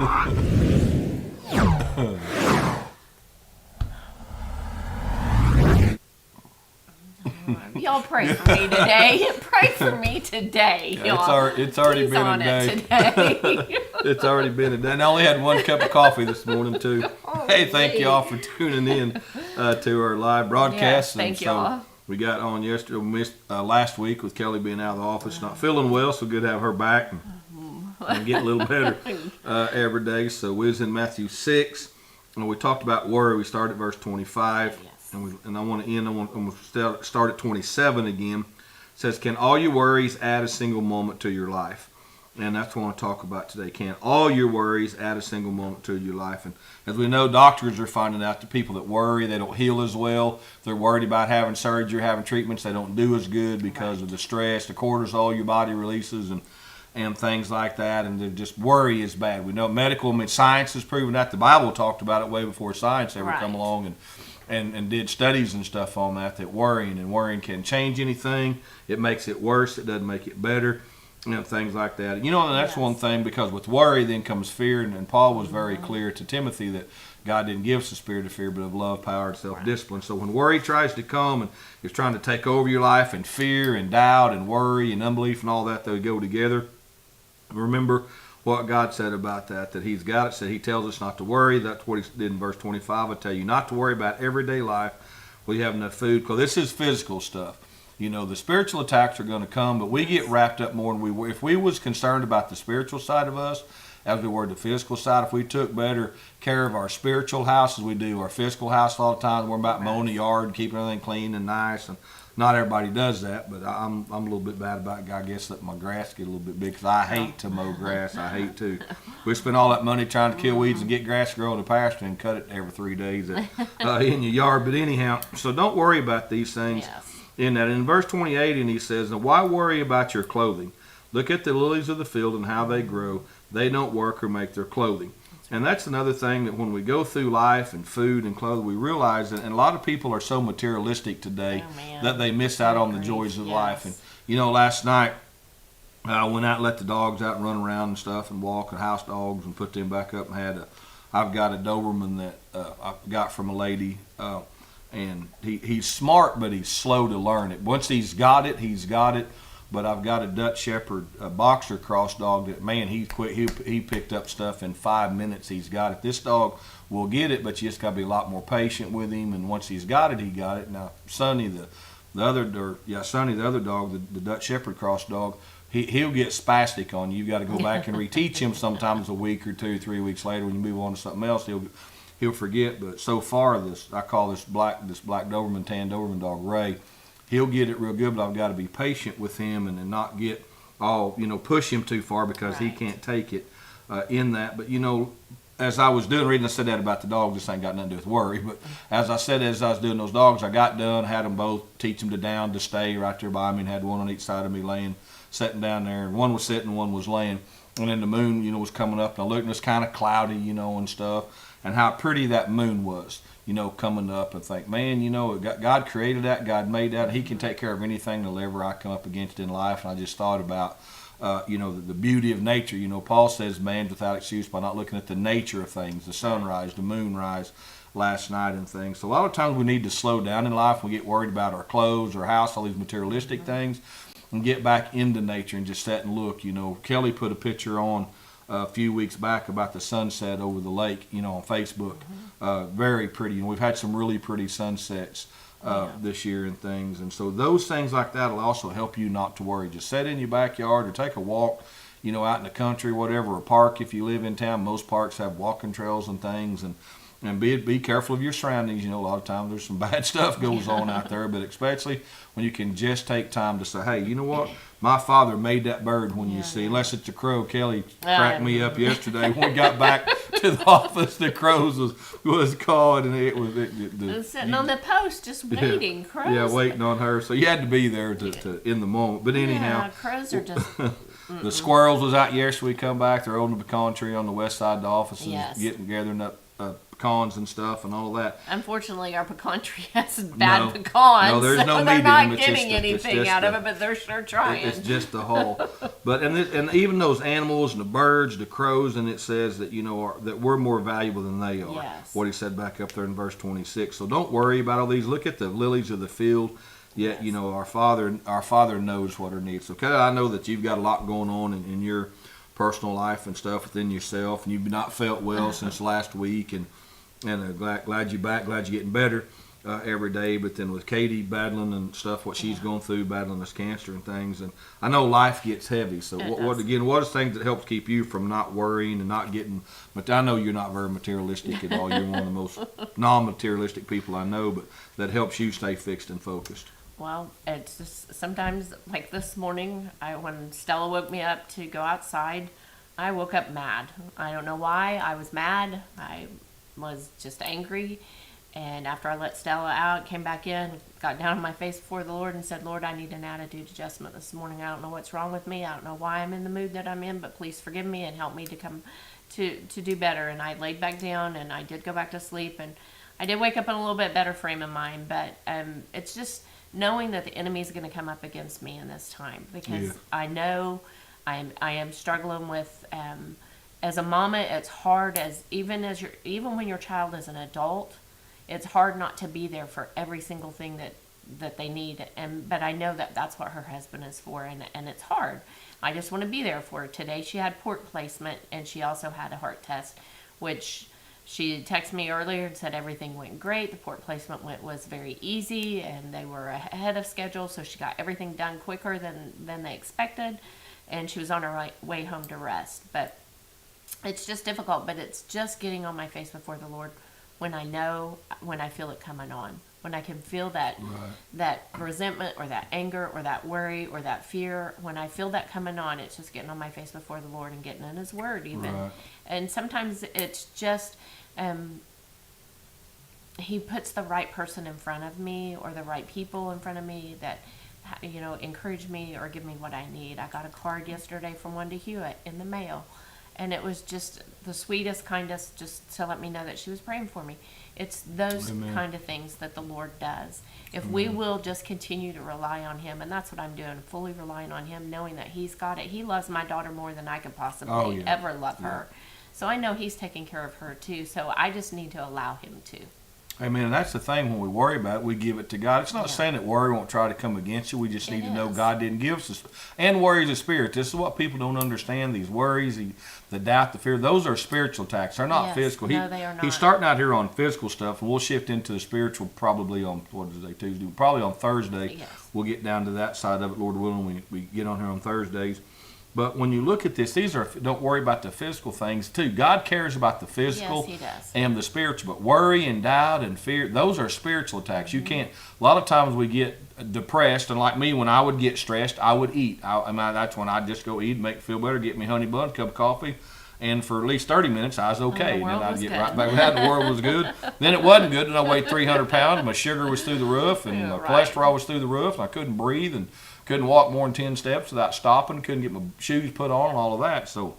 Y'all pray for me today. Pray for me today, y'all. It's already He's been on a day. it today. It's already been a day. And I only had one cup of coffee this morning, too. Oh, Hey, thank sweet. y'all for tuning in to our live broadcast. Yes, thank and y'all. So we got on yesterday. We missed last week with Kelly being out of the office, not feeling well, so good to have her back and get a little better every day. So we was in Matthew 6, and we talked about worry. We started at verse 25. Yes. And I want to end. I want to start at 27 again. It says, "Can all your worries add a single moment to your life?" And that's what I want to talk about today. Can all your worries add a single moment to your life? And as we know, doctors are finding out that people that worry, they don't heal as well. They're worried about having surgery, having treatments. They don't do as good because of the stress, the cortisol your body releases, and things like that. And they're just worry is bad. We know science has proven that. The Bible talked about it way before science ever come along and did studies and stuff on that worrying can change anything. It makes it worse. It doesn't make it better. Things like that. And that's one thing, because with worry then comes fear. And Paul was very clear to Timothy that God didn't give us a spirit of fear, but of love, power, and self-discipline. So when worry tries to come and is trying to take over your life, and fear and doubt and worry and unbelief and all that, they go together. Remember what God said about that He's got it. So He tells us not to worry. That's what He did in verse 25. I tell you not to worry about everyday life. We have enough food. Because this is physical stuff. The spiritual attacks are going to come, but we get wrapped up more than we were. If we was concerned about the spiritual side of us as we were the physical side, if we took better care of our spiritual house as we do our physical house all the time, we're about mowing the yard, keeping everything clean and nice, and not everybody does that, but I'm a little bit bad about it. I guess let my grass get a little bit big, because I hate to mow grass. I hate to. We spend all that money trying to kill weeds and get grass to grow in the pasture and cut it every 3 days in your yard. But anyhow, so don't worry about these things. Yes. In verse 28, and he says, "Now why worry about your clothing? Look at the lilies of the field and how they grow. They don't work or make their clothing." And that's another thing, that when we go through life and food and clothing, we realize that, and a lot of people are so materialistic today that they miss out on the joys of life. And last night I went out and let the dogs out and run around and stuff and walk, and house dogs, and put them back up, and I've got a Doberman that I got from a lady. And he's smart, but he's slow to learn it. Once he's got it, he's got it. But I've got a Dutch Shepherd, a boxer cross dog that, man, he picked up stuff in 5 minutes. He's got it. This dog will get it, but you just got to be a lot more patient with him. And once he's got it, he got it. Now, Sonny, the other dog, the Dutch Shepherd cross dog, he'll get spastic on you. You've got to go back and reteach him sometimes a week or 2, 3 weeks later. When you move on to something else, he'll forget. But so far, I call this black Doberman, tan Doberman dog, Ray, he'll get it real good, but I've got to be patient with him and not get all, push him too far, because he can't take it in that. But, as I was reading, I said that about the dogs. This ain't got nothing to do with worry. But as I was doing those dogs, I got done, had them both, teach them to stay right there by me, and had one on each side of me sitting down there. And one was sitting, one was laying. And then the moon, was coming up, and I looked, and it was kind of cloudy, and stuff. And how pretty that moon was, coming up, and think, man, God created that, God made that, He can take care of anything that'll ever I come up against in life. And I just thought about, the beauty of nature. Paul says man's without excuse by not looking at the nature of things, the sunrise, the moonrise last night and things. So a lot of times we need to slow down in life. We get worried about our clothes, our house, all these materialistic things, and get back into nature and just sit and look. Kelly put a picture on a few weeks back about the sunset over the lake, on Facebook. Very pretty. And we've had some really pretty sunsets this year and things. And so those things like that will also help you not to worry. Just sit in your backyard or take a walk, out in the country, whatever, a park if you live in town. Most parks have walking trails and things. And be careful of your surroundings. A lot of times there's some bad stuff goes on out there, but especially when you can just take time to say, hey, you know what? My father made that bird when you see, unless it's a crow. Kelly cracked me up yesterday when we got back to the office. The crows was called, and it was sitting on the post just waiting. Crows. Yeah, waiting on her. So you had to be there to in the moment. But anyhow, crows are just. The squirrels was out yesterday. We come back. They're over the pecan tree on the west side of the office, gathering up pecans and stuff and all that. Unfortunately, our pecan tree has bad pecans. No, there's no so meat they're in not them. It's getting just anything out of it, but they're sure trying. It's just the hull. But and even those animals and the birds, the crows, and it says that that we're more valuable than they are. Yes. What he said back up there in verse 26. So don't worry about all these. Look at the lilies of the field. Yet Yes. our Father knows what our needs. Okay, I know that you've got a lot going on in your personal life and stuff within yourself, and you've not felt well since last week, and glad you're back, glad you're getting better every day. But then with Katie battling and stuff, what she's going through, battling this cancer and things, and I know life gets heavy. So what is things that helps keep you from not worrying and not getting? But I know you're not very materialistic at all. You're one of the most non-materialistic people I know, but that helps you stay fixed and focused. Well, it's just sometimes, like this morning, when Stella woke me up to go outside, I woke up mad. I don't know why. I was mad. I was just angry. And after I let Stella out, came back in, got down on my face before the Lord and said, Lord, I need an attitude adjustment this morning. I don't know what's wrong with me. I don't know why I'm in the mood that I'm in, but please forgive me and help me to come to do better. And I laid back down, and I did go back to sleep. And I did wake up in a little bit better frame of mind, but it's just knowing that the enemy is going to come up against me in this time, because I know I am struggling with, as a mama, it's hard even when your child is an adult, it's hard not to be there for every single thing that they need. But I know that that's what her husband is for, and it's hard. I just want to be there for her. Today she had port placement, and she also had a heart test, which she texted me earlier and said everything went great. The port placement was very easy, and they were ahead of schedule, so she got everything done quicker than they expected, and she was on her way home to rest. But it's just difficult, but it's just getting on my face before the Lord when I feel it coming on, when I can feel that that resentment or that anger or that worry or that fear. When I feel that coming on, it's just getting on my face before the Lord and getting in His Word even. Right. And sometimes it's just He puts the right person in front of me, or the right people in front of me that encourage me or give me what I need. I got a card yesterday from Wanda Hewitt in the mail, and it was just the sweetest, kindest, just to let me know that she was praying for me. It's those kind of things that the Lord does. If we will just continue to rely on Him, and that's what I'm doing, fully relying on Him, knowing that He's got it. He loves my daughter more than I could possibly ever love her. So I know He's taking care of her too. So I just need to allow Him to. Amen. And that's the thing, when we worry about it, we give it to God. It's not saying that worry won't try to come against you. We just need to know God didn't give us this. And worry is a spirit. This is what people don't understand. These worries, the doubt, the fear, those are spiritual attacks. They're not physical. No, they are not. He's starting out here on physical stuff, and we'll shift into the spiritual probably on, Tuesday? Probably on Thursday. Yes. We'll get down to that side of it, Lord willing, we get on here on Thursdays. But when you look at this, don't worry about the physical things too. God cares about the physical and the spiritual. But worry and doubt and fear, those are spiritual attacks. You can't. A lot of times we get depressed, and like me, when I would get stressed, I would eat. That's when I'd just go eat, make me feel better, get me honey bun, cup of coffee, and for at least 30 minutes I was okay. And then I'd get right back. The world was good. Then it wasn't good, and I weighed 300 pounds. My sugar was through the roof, and my cholesterol was through the roof, and I couldn't breathe, and couldn't walk more than 10 steps without stopping, couldn't get my shoes put on and all of that. So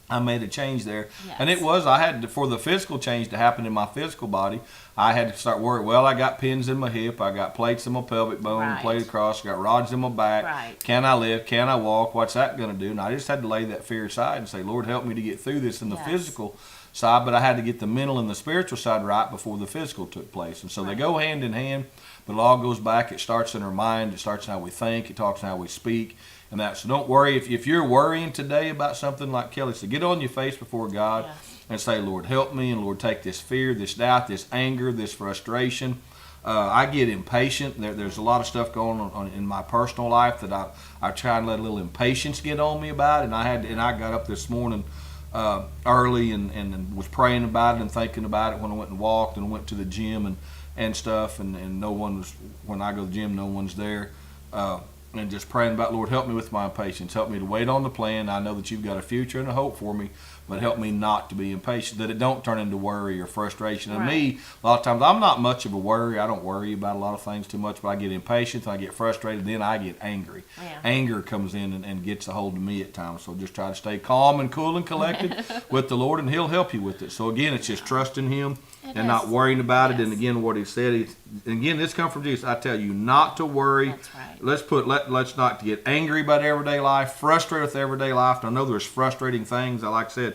I made a change there. Yes. And for the physical change to happen in my physical body, I had to start worrying. Well, I got pins in my hip, I got plates in my pelvic bone, plate across, I got rods in my back. Right. Can I lift? Can I walk? What's that going to do? And I just had to lay that fear aside and say, Lord, help me to get through this in the physical side, but I had to get the mental and the spiritual side right before the physical took place. And so they go hand in hand. But it all goes back. It starts in our mind. It starts in how we think. It talks in how we speak. And that. So don't worry. If you're worrying today about something, like Kelly said, get on your face before God and say, Lord, help me. And Lord, take this fear, this doubt, this anger, this frustration. I get impatient. There's a lot of stuff going on in my personal life that I try and let a little impatience get on me about it. And I got up this morning early and was praying about it and thinking about it when I went and walked and went to the gym and stuff, and no one was, when I go to the gym, no one's there. And and just praying about, Lord, help me with my impatience. Help me to wait on the plan. I know that you've got a future and a hope for me, but help me not to be impatient, that it don't turn into worry or frustration. And me, a lot of times, I'm not much of a worry. I don't worry about a lot of things too much, but I get impatient, I get frustrated, then I get angry. Yeah. Anger comes in and gets a hold of me at times. So just try to stay calm and cool and collected with the Lord, and He'll help you with it. So again, it's just trusting Him and not worrying about it. And again, what He said, and again, this comes from Jesus. I tell you not to worry. That's right. Let's not get angry about everyday life, frustrated with everyday life. I know there's frustrating things. Like I said,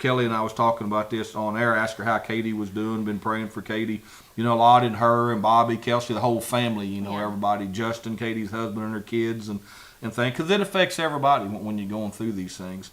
Kelly and I was talking about this on air. Asked her how Katie was doing. Been praying for Katie. Lottie and her and Bobby, Kelsey, the whole family. Everybody, Justin, Katie's husband, and her kids, and things, because it affects everybody when you're going through these things.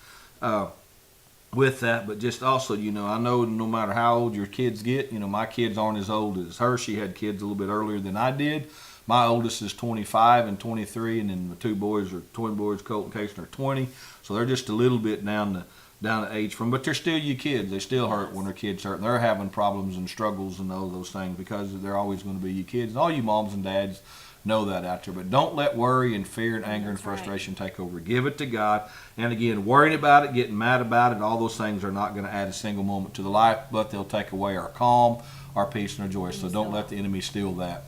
With that, but just also, I know no matter how old your kids get, my kids aren't as old as her. She had kids a little bit earlier than I did. My oldest is 25 and 23, and then the two boys are twin boys, Colt and Casey, are 20. So they're just a little bit down the age from, but they're still your kids. They still hurt when their kids hurt, and they're having problems and struggles and all those things, because they're always going to be your kids. And all you moms and dads know that out there. But don't let worry and fear and anger and frustration take over. Give it to God. And again, worrying about it, getting mad about it, all those things are not going to add a single moment to the life, but they'll take away our calm, our peace, and our joy. So don't let the enemy steal that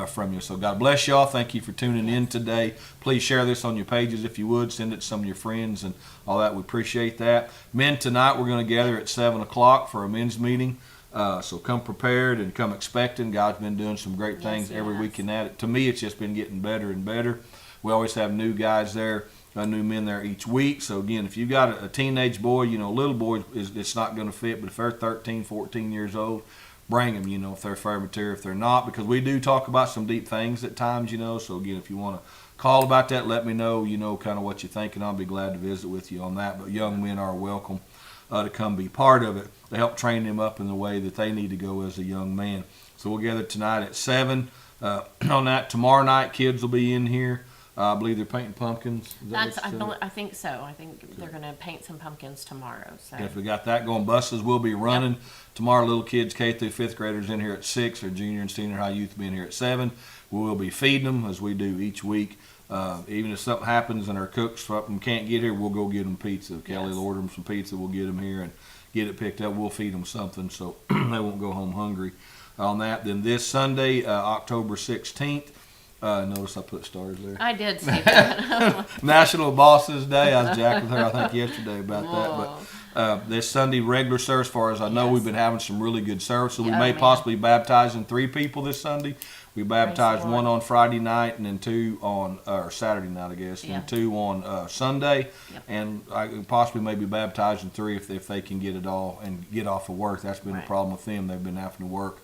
from you. So God bless y'all. Thank you for tuning in today. Please share this on your pages if you would. Send it to some of your friends and all that. We appreciate that. Men, tonight we're going to gather at 7 o'clock for a men's meeting. So come prepared and come expecting. God's been doing some great things every week in that. To me, it's just been getting better and better. We always have new guys there, new men there each week. So again, if you've got a teenage boy, little boy, it's not going to fit. But if they're 13, 14 years old, bring them, if they're fair material, if they're not, because we do talk about some deep things at times, So again, if you want to call about that, let me know, kind of what you're thinking. I'll be glad to visit with you on that. But young men are welcome to come be part of it, to help train them up in the way that they need to go as a young man. So we'll gather tonight at 7 on that. Tomorrow night, kids will be in here. I believe they're painting pumpkins. I think so. I think they're going to paint some pumpkins tomorrow. So if we got that going, buses will be running tomorrow. Little kids, K through 5th graders in here at 6, or junior and senior high youth will be in here at 7. We will be feeding them as we do each week. Even if something happens and our cooks can't get here, we'll go get them pizza. Kelly will order them some pizza. We'll get them here and get it picked up. We'll feed them something so they won't go home hungry on that. Then this Sunday, October 16th, notice I put stars there. I did see that. National Bosses Day. I was jacked with her, I think, yesterday about that. But this Sunday, regular service, as far as I know, we've been having some really good service. So we may possibly baptizing 3 people this Sunday. We baptized 1 on Friday night, and then 2 on or Saturday night, I guess, and 2 on Sunday. And I possibly maybe baptizing 3 if they can get it all and get off of work. That's been a problem with them. They've been having to work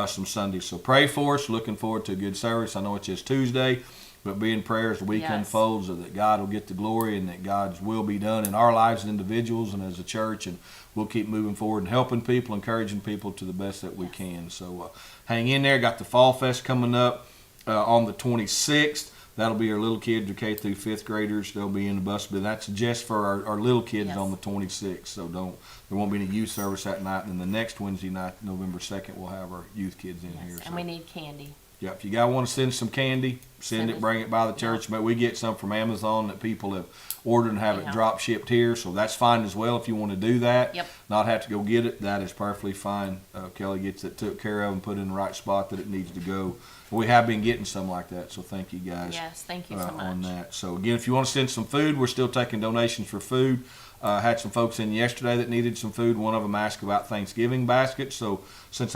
some Sundays. So pray for us. Looking forward to a good service. I know it's just Tuesday, but be in prayer as the week unfolds, that God will get the glory and that God's will be done in our lives as individuals and as a church. And we'll keep moving forward and helping people, encouraging people to the best that we can. So hang in there. Got the Fall Fest coming up on the 26th. That'll be our little kids, or K through 5th graders. They'll be in the bus, but that's just for our little kids on the 26th. So there won't be any youth service that night. And then the next Wednesday night, November 2nd, we'll have our youth kids in here. And we need candy. Yeah, if you guys want to send some candy, send it, bring it by the church. But we get some from Amazon that people have ordered and have it drop shipped here, so that's fine as well if you want to do that. Not have to go get it. That is perfectly fine. Kelly gets it took care of and put in the right spot that it needs to go. We have been getting some like that, so thank you guys. Yes, thank you so much on that. So again, if you want to send some food, we're still taking donations for food. Had some folks in yesterday that needed some food. One of them asked about Thanksgiving baskets. So since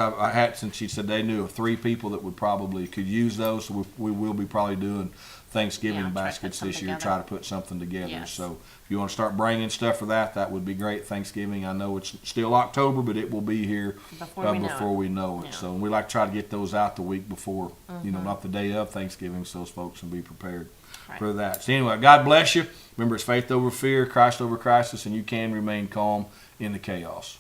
she said they knew of 3 people that would probably could use those, so we will be probably doing Thanksgiving baskets this year. Try to put something together. So if you want to start bringing stuff for that would be great. Thanksgiving, I know it's still October, but it will be here before we know it. So we like to try to get those out the week before, not the day of Thanksgiving, so those folks can be prepared for that. So anyway, God bless you. Remember, it's faith over fear, Christ over crisis, and you can remain calm in the chaos.